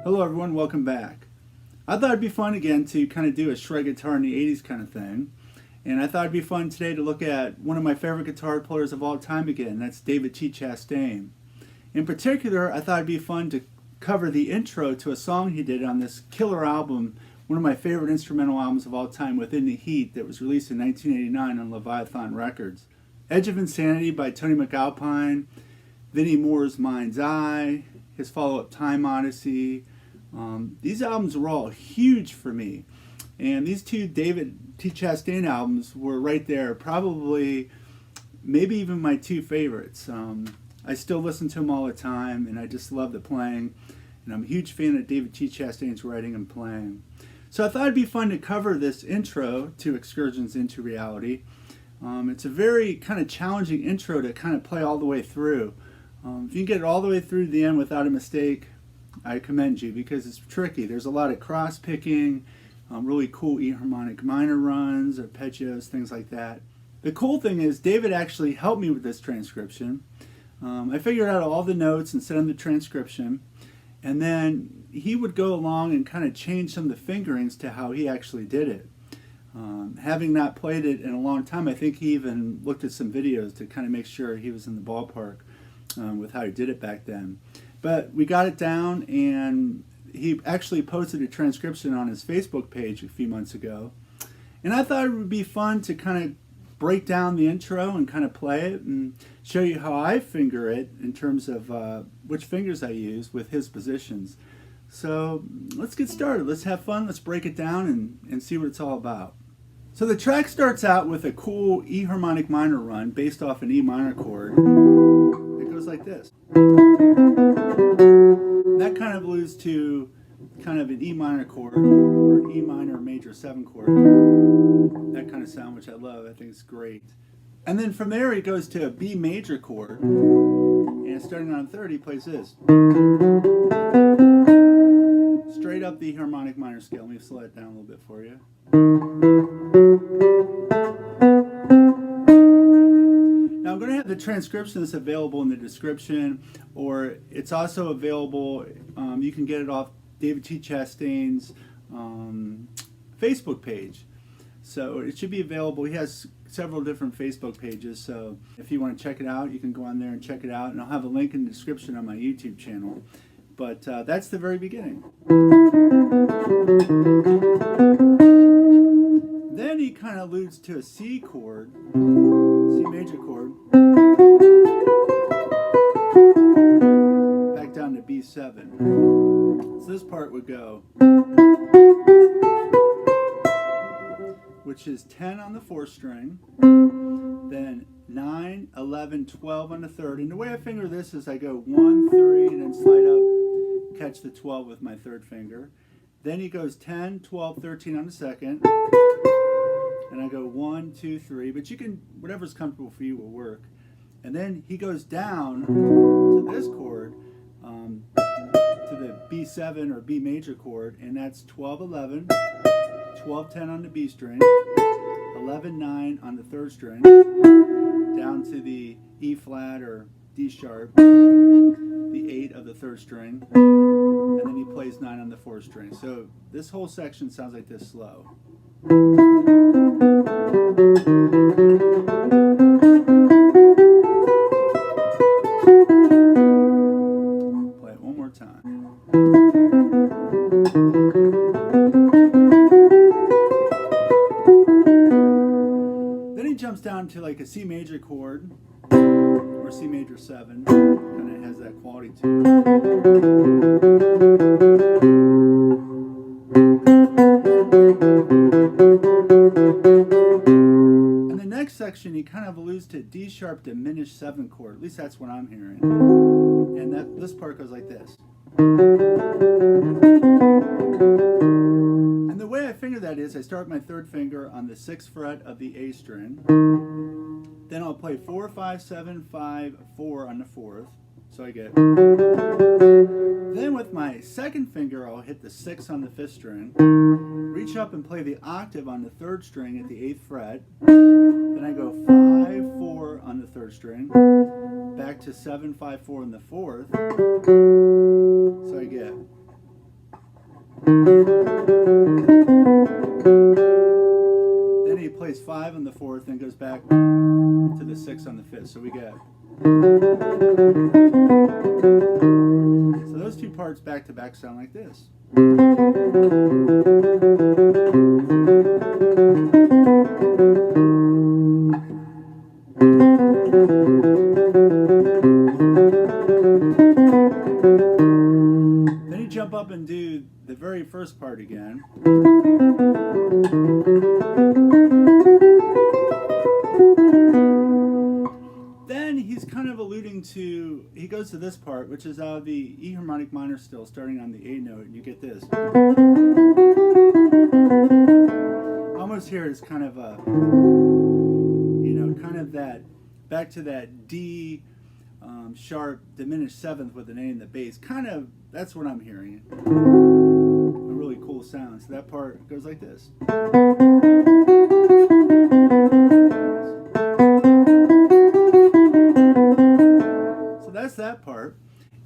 Hello everyone, welcome back. I thought it'd be fun again to kind of do a shred guitar in the 80s kind of thing. And I thought it'd be fun today to look at one of my favorite guitar players of all time again. That's David T. Chastain. In particular, I thought it'd be fun to cover the intro to a song he did on this killer album, one of my favorite instrumental albums of all time, Within the Heat, that was released in 1989 on Leviathan Records. Edge of Insanity by Tony McAlpine, Vinnie Moore's Mind's Eye, his follow-up Time Odyssey. These albums were all huge for me. And these two David T. Chastain albums were right there, probably, maybe even my two favorites. I still listen to them all the time, and I just love the playing. And I'm a huge fan of David T. Chastain's writing and playing. So I thought it'd be fun to cover this intro to Excursions into Reality. It's a very kind of challenging intro to kind of play all the way through. If you can get it all the way through to the end without a mistake, I commend you, because it's tricky. There's a lot of cross-picking, really cool E harmonic minor runs, arpeggios, things like that. The cool thing is David actually helped me with this transcription. I figured out all the notes and set them the transcription, and then he would go along and kind of change some of the fingerings to how he actually did it. Having not played it in a long time, I think he even looked at some videos to kind of make sure he was in the ballpark with how he did it back then. But we got it down, and he actually posted a transcription on his Facebook page a few months ago. And I thought it would be fun to kind of break down the intro and kind of play it and show you how I finger it in terms of which fingers I use with his positions. So let's get started. Let's have fun. Let's break it down and see what it's all about. So the track starts out with a cool E harmonic minor run based off an E minor chord. It goes like this. That kind of alludes to kind of an E minor chord or an E minor major 7 chord. That kind of sound, which I love. I think it's great. And then from there he goes to a B major chord, and starting on 3rd he plays this. Straight up the harmonic minor scale. Let me slow it down a little bit for you. Now I'm going to have the transcriptions available in the description, or it's also available, you can get it off David T. Chastain's Facebook page. So it should be available. He has several different Facebook pages, so if you want to check it out, you can go on there and check it out, and I'll have a link in the description on my YouTube channel. But that's the very beginning. Then he kind of alludes to a C chord, C major chord, back down to B7. So this part would go, which is 10 on the 4th string, then 9, 11, 12 on the 3rd. And the way I finger this is I go 1, 3, and then slide up, catch the 12 with my 3rd finger. Then he goes 10, 12, 13 on the 2nd. And I go 1, 2, 3. But you can, whatever's comfortable for you will work. And then he goes down to this chord, to the B7 or B major chord, and that's 12, 11, 12, 10 on the B string, 11, 9 on the 3rd string, down to the E flat or D sharp, the 8 of the 3rd string, and then he plays 9 on the 4th string. So this whole section sounds like this slow. down to like a C major chord or C major 7, kind of has that quality to it. And the next section, he kind of alludes to D sharp diminished 7 chord. At least that's what I'm hearing. And this part goes like this. And the way I finger that is, I start my third finger on the 6th fret of the A string. Then I'll play 4, 5, 7, 5, 4 on the 4th. So I get. Then with my second finger, I'll hit the 6 on the 5th string. Reach up and play the octave on the 3rd string at the 8th fret. Then I go 5, 4 on the 3rd string. Back to 7, 5, 4 on the 4th. So I get. Then he plays 5 on the 4th and goes back to the 6 on the 5th. So we get. So those two parts back to back sound like this. Then you jump up and do the very first part again. Then he's kind of alluding to, he goes to this part, which is out of the E harmonic minor still, starting on the A note, and you get this. Almost here is kind of a, kind of that, back to that D sharp diminished 7th with an A in the bass. Kind of, that's what I'm hearing. A really cool sound. So that part goes like this. So that's that part.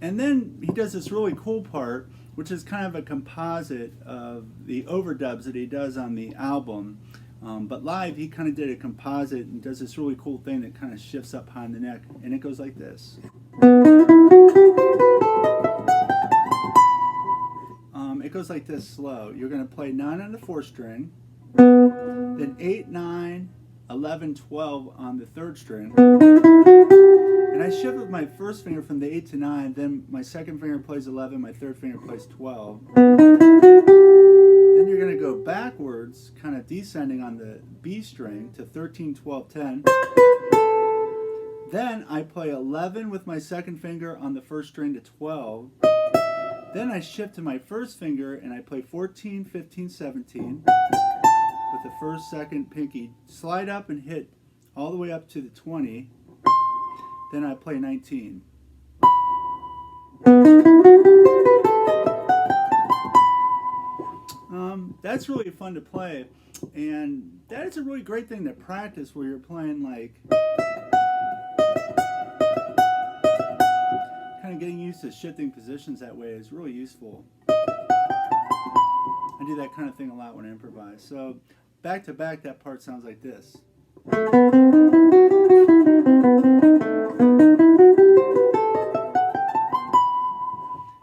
And then he does this really cool part, which is kind of a composite of the overdubs that he does on the album. But live, he kind of did a composite and does this really cool thing that kind of shifts up high in the neck. And it goes like this. It goes like this slow. You're going to play 9 on the 4th string, then 8, 9, 11, 12 on the 3rd string. And I shift with my first finger from the 8 to 9, then my second finger plays 11, my third finger plays 12. Then you're going to go backwards, kind of descending on the B string to 13, 12, 10. Then I play 11 with my second finger on the 1st string to 12. Then I shift to my first finger and I play 14, 15, 17 with the 1st, 2nd, pinky. Slide up and hit all the way up to the 20. Then I play 19. That's really fun to play, and that is a really great thing to practice where you're playing like kind of getting used to shifting positions that way is really useful. I do that kind of thing a lot when I improvise. So back to back, that part sounds like this.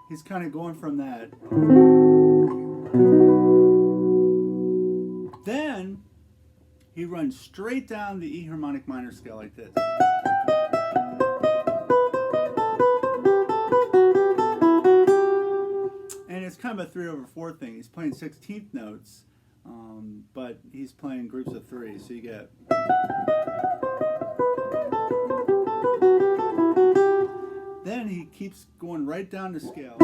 He's kind of going from that. Then he runs straight down the E harmonic minor scale like this. And it's kind of a 3/4 thing. He's playing 16th notes, but he's playing groups of 3, so you get. Then he keeps going right down the scale,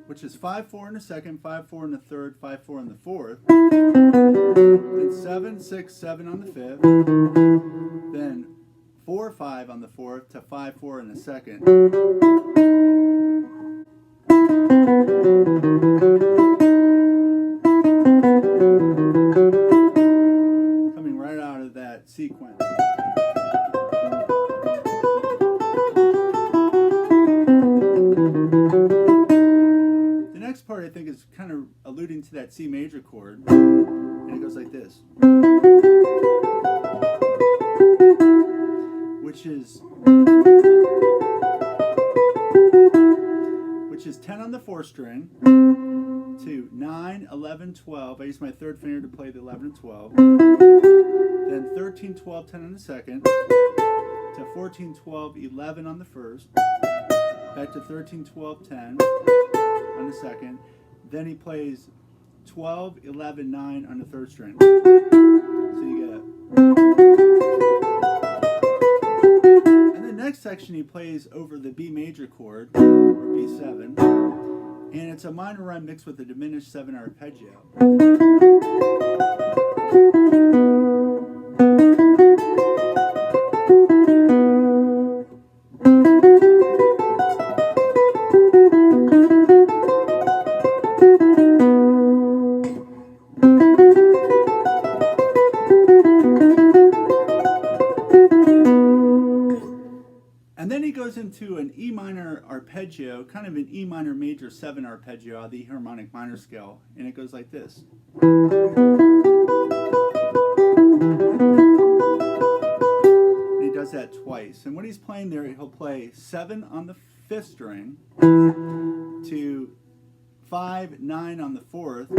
which is 5/4 in the 2nd, 5/4 in the 3rd, 5/4 in the 4th, then 7, 6, 7 on the 5th, then 4, 5 on the 4th to 5/4 in the 2nd. Coming right out of that sequence. Part I think is kind of alluding to that C major chord, and it goes like this, which is 10 on the 4th string, to 9, 11, 12. I use my third finger to play the 11 and 12. Then 13, 12, 10 on the second. To 14, 12, 11 on the first. Back to 13, 12, 10 on the second. Then he plays 12, 11, 9 on the third string. So you get. And the next section he plays over the B major chord, or B7. And it's a minor run mixed with a diminished 7 arpeggio. And then he goes into an E minor arpeggio, kind of an E minor major 7 arpeggio out of the harmonic minor scale. And it goes like this. And he does that twice. And when he's playing there, he'll play 7 on the 5th string, to 5, 9 on the 4th,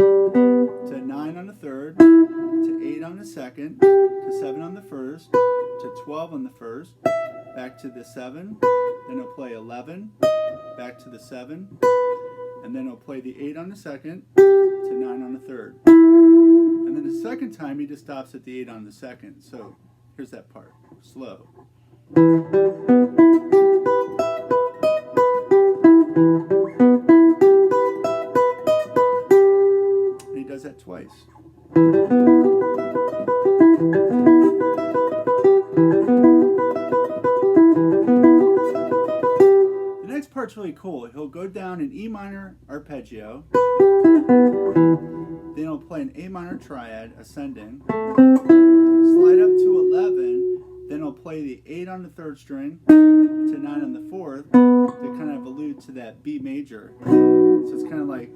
to 9 on the 3rd, to 8 on the 2nd, to 7 on the 1st, to 12 on the 1st, back to the 7, then he'll play 11, back to the 7, and then he'll play the 8 on the 2nd, to 9 on the 3rd. And then the second time he just stops at the 8 on the 2nd. So here's that part, slow. And he does that twice. The next part's really cool. He'll go down an E minor arpeggio, then he'll play an A minor triad ascending, slide up to 11, then he'll play the 8 on the 3rd string to 9 on the 4th to kind of allude to that B major. So it's kind of like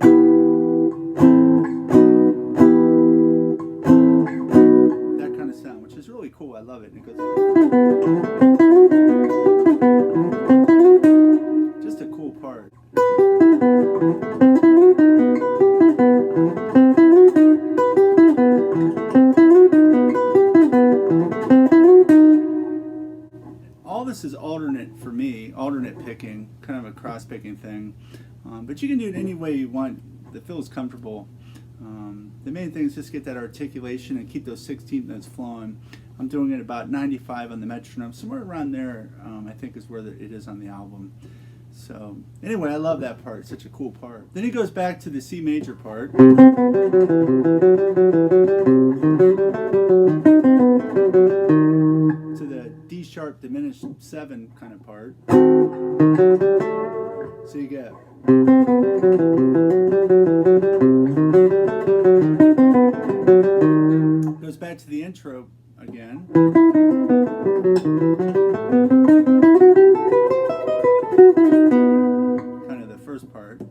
that kind of sound, which is really cool. I love it. And it goes like, just a cool part. All this is alternate for me, alternate picking, kind of a cross picking thing. But you can do it any way you want that feels comfortable. The main thing is just get that articulation and keep those 16th notes flowing. I'm doing it about 95 on the metronome, somewhere around there. I think is where it is on the album. So anyway, I love that part. It's such a cool part. Then he goes back to the C major part. To the D sharp diminished 7 kind of part. So you get. Goes back to the intro again. Kind of the first part.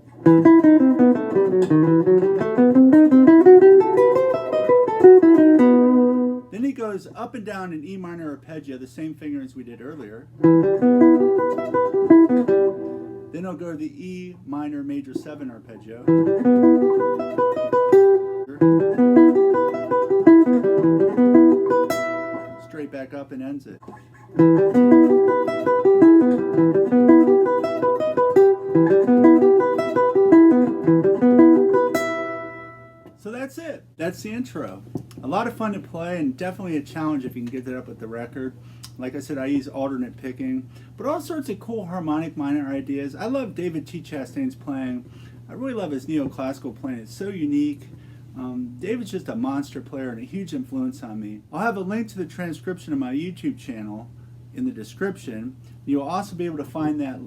Then he goes up and down in E minor arpeggio, the same finger as we did earlier. Then he'll go to the E minor major 7 arpeggio. Straight back up and ends it. So that's it. That's the intro. A lot of fun to play and definitely a challenge if you can get that up with the record. Like I said, I use alternate picking, but all sorts of cool harmonic minor ideas. I love David T. Chastain's playing. I really love his neoclassical playing. It's so unique. David's just a monster player and a huge influence on me. I'll have a link to the transcription of my YouTube channel in the description. You'll also be able to find that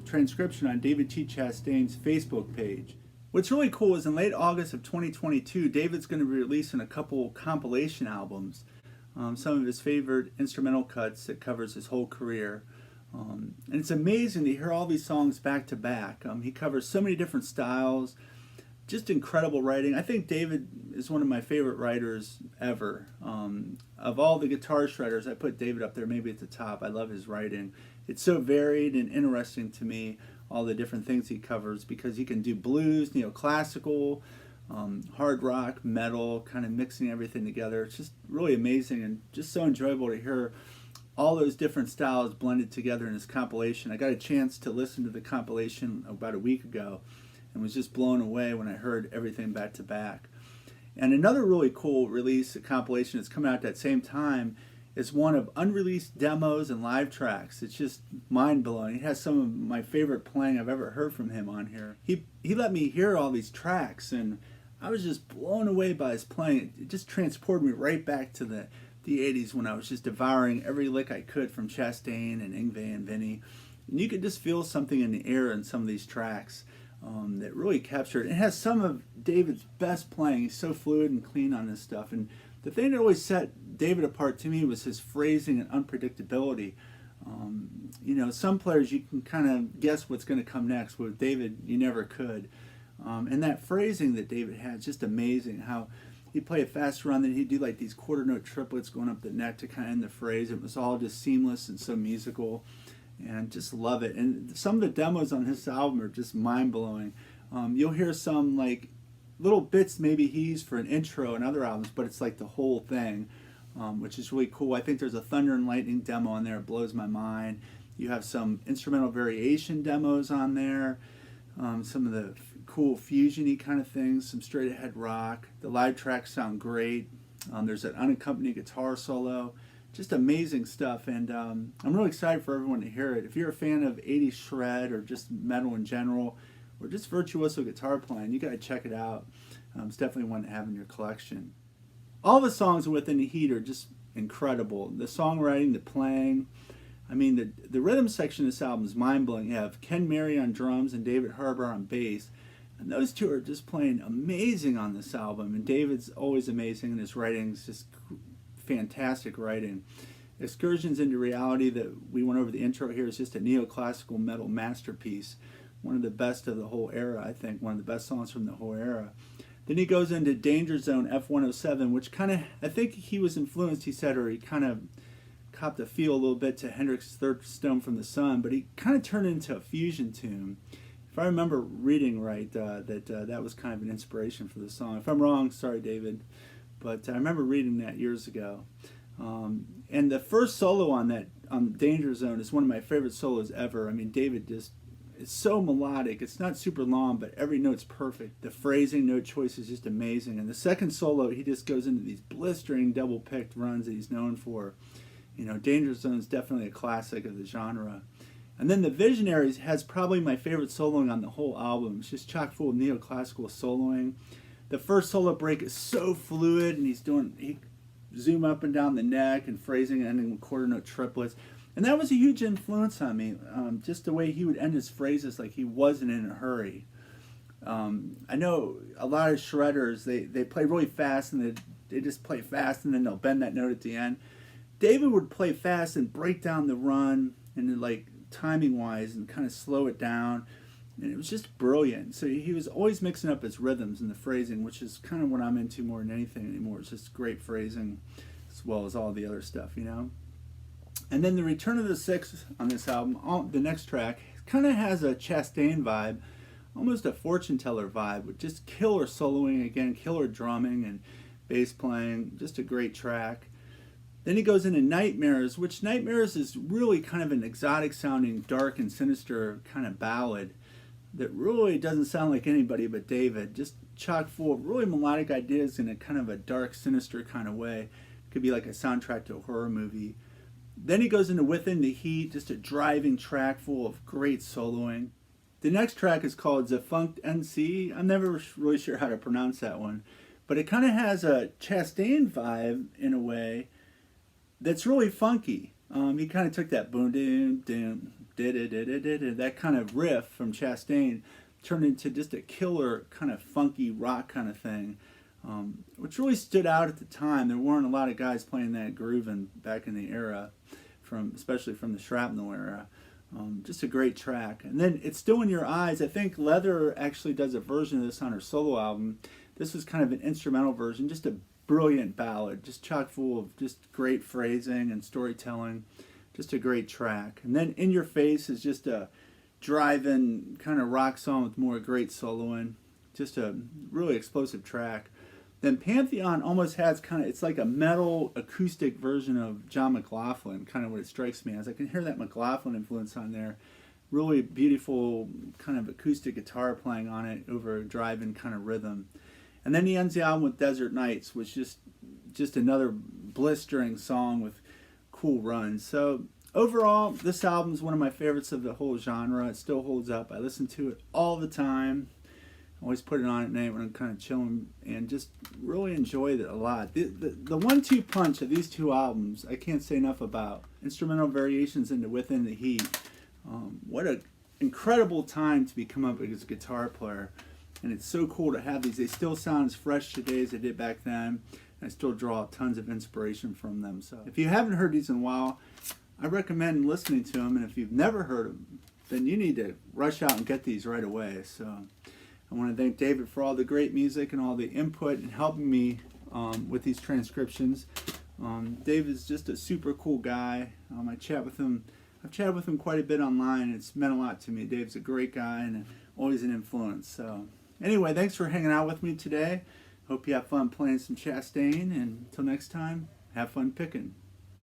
transcription on David T. Chastain's Facebook page. What's really cool is in late August of 2022, David's going to be releasing a couple compilation albums. Some of his favorite instrumental cuts that covers his whole career. And it's amazing to hear all these songs back to back. He covers so many different styles. Just incredible writing. I think David is one of my favorite writers ever. Of all the guitar shredders, I put David up there maybe at the top. I love his writing. It's so varied and interesting to me. all the different things he covers, because he can do blues, neoclassical, hard rock, metal, kind of mixing everything together. It's just really amazing and just so enjoyable to hear all those different styles blended together in his compilation. I got a chance to listen to the compilation about a week ago and was just blown away when I heard everything back to back. And another really cool release, a compilation that's coming out at that same time, is one of unreleased demos and live tracks. It's just mind-blowing. It has some of my favorite playing I've ever heard from him on here. He let me hear all these tracks, and I was just blown away by his playing. It just transported me right back to the 80s when I was just devouring every lick I could from Chastain and Yngwie and Vinny. And you could just feel something in the air in some of these tracks that really captured it. It has some of David's best playing. He's so fluid and clean on this stuff. And the thing that always set David apart to me was his phrasing and unpredictability. Some players you can kind of guess what's going to come next. With David, you never could. And that phrasing that David had, just amazing. How he'd play a fast run, then he'd do like these quarter note triplets going up the neck to kind of end the phrase. It was all just seamless and so musical, and just love it. And some of the demos on this album are just mind-blowing. You'll hear some like little bits maybe he used for an intro in other albums, but it's like the whole thing, which is really cool. I think there's a Thunder and Lightning demo on there. It blows my mind. You have some instrumental variation demos on there, some of the cool fusion-y kind of things, some straight ahead rock. The live tracks sound great. There's an unaccompanied guitar solo. Just amazing stuff, and I'm really excited for everyone to hear it. If you're a fan of 80s shred or just metal in general, or just virtuoso guitar playing, you got to check it out. It's definitely one to have in your collection. All the songs within the Heat are just incredible. The songwriting, the playing. I mean, the rhythm section of this album is mind-blowing. You have Ken Mary on drums and David Harbour on bass. And those two are just playing amazing on this album. And David's always amazing, and his writing's just fantastic writing. Excursions into Reality that we went over the intro here is just a neoclassical metal masterpiece. One of the best of the whole era, I think. One of the best songs from the whole era. Then he goes into Danger Zone F107, which kind of, I think he was influenced, he said, or he kind of copped a feel a little bit to Hendrix's Third Stone from the Sun, but he kind of turned it into a fusion tune. If I remember reading right, that was kind of an inspiration for the song. If I'm wrong, sorry, David. But I remember reading that years ago. And the first solo on Danger Zone is one of my favorite solos ever. I mean, David just, it's so melodic. It's not super long, but every note's perfect. The phrasing, note choice is just amazing. And the second solo, he just goes into these blistering double-picked runs that he's known for. Danger Zone is definitely a classic of the genre. And then The Visionaries has probably my favorite soloing on the whole album. It's just chock full of neoclassical soloing. The first solo break is so fluid, and he zoom up and down the neck and phrasing ending with quarter note triplets. And that was a huge influence on me, just the way he would end his phrases like he wasn't in a hurry. I know a lot of shredders, they play really fast, and they just play fast, and then they'll bend that note at the end. David would play fast and break down the run, and then, like, timing-wise, and kind of slow it down. And it was just brilliant. So he was always mixing up his rhythms and the phrasing, which is kind of what I'm into more than anything anymore. It's just great phrasing as well as all the other stuff, And then the Return of the Six on this album, the next track, kind of has a Chastain vibe, almost a fortune teller vibe, with just killer soloing again, killer drumming and bass playing, just a great track. Then he goes into Nightmares, which Nightmares is really kind of an exotic sounding, dark and sinister kind of ballad that really doesn't sound like anybody but David. Just chock full of really melodic ideas in a kind of a dark, sinister kind of way. Could be like a soundtrack to a horror movie. Then he goes into Within the Heat, just a driving track full of great soloing. The next track is called Zafunkt NC. I'm never really sure how to pronounce that one. But it kind of has a Chastain vibe in a way that's really funky. He kind of took that boom, doom, doom, that kind of riff from Chastain, turned into just a killer kind of funky rock kind of thing, which really stood out at the time. There weren't a lot of guys playing that groove back in the era, especially from the Shrapnel era. Just a great track. And then It's Still in Your Eyes. I think Leather actually does a version of this on her solo album. This is kind of an instrumental version, just a brilliant ballad, just chock full of just great phrasing and storytelling. Just a great track. And then In Your Face is just a drive-in kind of rock song with more great soloing. Just a really explosive track. Then Pantheon almost has kind of, it's like a metal acoustic version of John McLaughlin, kind of what it strikes me as. I can hear that McLaughlin influence on there. Really beautiful kind of acoustic guitar playing on it over a drive-in kind of rhythm. And then he ends the album with Desert Nights, which is just another blistering song with cool runs. So overall, this album is one of my favorites of the whole genre. It still holds up. I listen to it all the time. I always put it on at night when I'm kind of chilling and just really enjoyed it a lot. The 1-2 punch of these two albums, I can't say enough about. Instrumental variations into Within the Heat. What an incredible time to become up as a guitar player. And it's so cool to have these. They still sound as fresh today as they did back then. And I still draw tons of inspiration from them. So if you haven't heard these in a while, I recommend listening to them. And if you've never heard them, then you need to rush out and get these right away. So I want to thank David for all the great music and all the input and helping me with these transcriptions. David is just a super cool guy. I've chatted with him quite a bit online. It's meant a lot to me. Dave's a great guy and always an influence. So anyway, thanks for hanging out with me today. Hope you have fun playing some Chastain. And until next time, have fun picking.